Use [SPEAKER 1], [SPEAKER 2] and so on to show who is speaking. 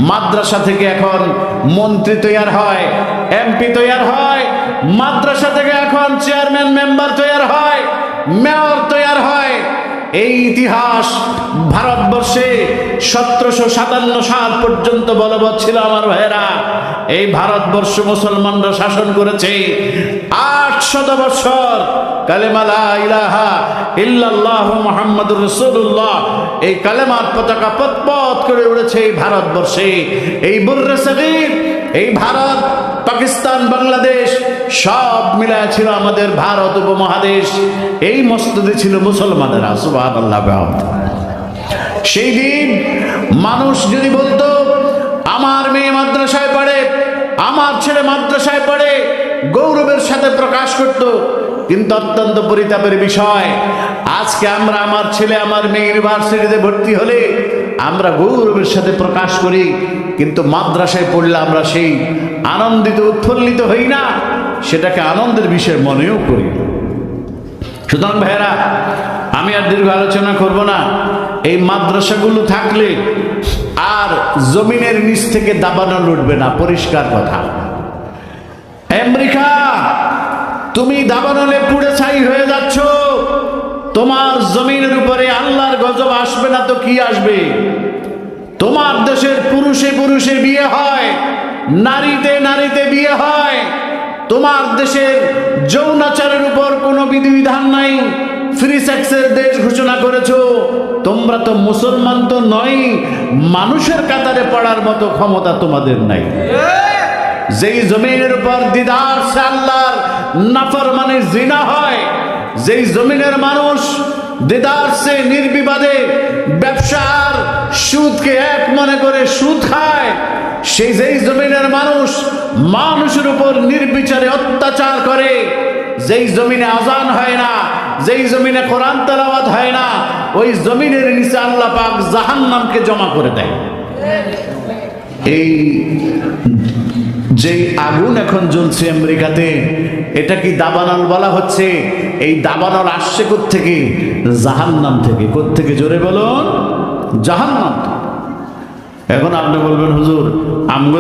[SPEAKER 1] মাদ্রাসা থেকে এখন মন্ত্রী তৈরি হয়, এমপি তৈরি হয়, মাদ্রাসা থেকে এখন চেয়ারম্যান মেম্বার তৈরি হয়, মেয়র তৈরি হয়। এই ইতিহাস ভারতবর্ষে 1757 সাল পর্যন্ত বলবৎ ছিল আমার ভাইয়েরা। এই ভারতবর্ষ মুসলমানরা শাসন করেছে 800 বছর। কালেমা লা ইলাহা ইল্লাল্লাহু মুহাম্মাদুর রাসূলুল্লাহ, এই কালেমার পতাকা পতপত করে উড়েছে এই ভারতবর্ষে। এই বুররে সগীর, এই ভারত, পাকিস্তান, বাংলাদেশ সব মিলায় ছিল আমাদের ভারত উপমহাদেশ। এই মসজিদে ছিল মুসলমানেরা। সুবহানাল্লাহ। সেই দিন মানুষ যদি বলতো আমার মেয়ে মাদ্রাসায় পড়ে, আমার ছেলে মাদ্রাসায় পড়ে, গৌরবের সাথে প্রকাশ করত। কিন্তু অত্যন্ত পরিতাপের বিষয়, আজকে আমরা আমার ছেলে আমার মেয়ে ইউনিভার্সিটিতে ভর্তি হলে আমরা গৌরবের সাথে প্রকাশ করি, কিন্তু মাদ্রাসায় পড়লে আমরা সেই আনন্দিত উৎফুল্লিত হই না, সেটাকে আনন্দের বিষয় মনেও করি। সুতরাং ভাইয়েরা, আমি আর দীর্ঘ আলোচনা করব না। এই মাদ্রাসাগুলো থাকলে আর জমিনের নিচ থেকে দাবানো লুটবে না, পরিষ্কার কথা। আমেরিকা, তুমি দাবানলে পুড়ে ছাই হয়ে যাচ্ছ, তোমার জমিনের উপরে আল্লাহর গজব আসবে না তো কি আসবে? তোমার দেশের পুরুষে পুরুষে বিয়ে হয়, নারীতে নারীতে বিয়ে হয়, তোমার দেশের যৌনাচারের উপর কোনো বিধিবিধান নাই, ফ্রি সেক্সের দেশ ঘোষণা করেছো। তোমরা তো মুসলমান তো নয়, মানুষের কাতারে পড়ার মতো ক্ষমতা তোমাদের নাই। যেই জমিনের উপর দিদার সে আল্লাহর নাফরমানি জিনা হয়, যেই জমিনের মানুষ দিদার সে নির্বিবাদে ব্যবসার সুদকে এক মনে করে সুদ খায়, যেই জমিনের মানুষ মানুষের উপর নির্বিচারে অত্যাচার করে, যেই জমিনে আজান হয় না, যেই জমিনে কোরআন তেলাওয়াত হয় না, ওই জমিনের নিচে আল্লাহ পাক জাহান্নামকে জমা করে দেয়। এই যে আগুন এখন জ্বলছে আমেরিকাতে, এটা কি দাবানল বলা হচ্ছে? এই দাবানল আসছে কোত্থেকে? জাহান্নাম থেকে। কোত্থেকে? জোরে বলুন, জাহান্নাম। এখন আপনি বলবেন হুজুর আমগো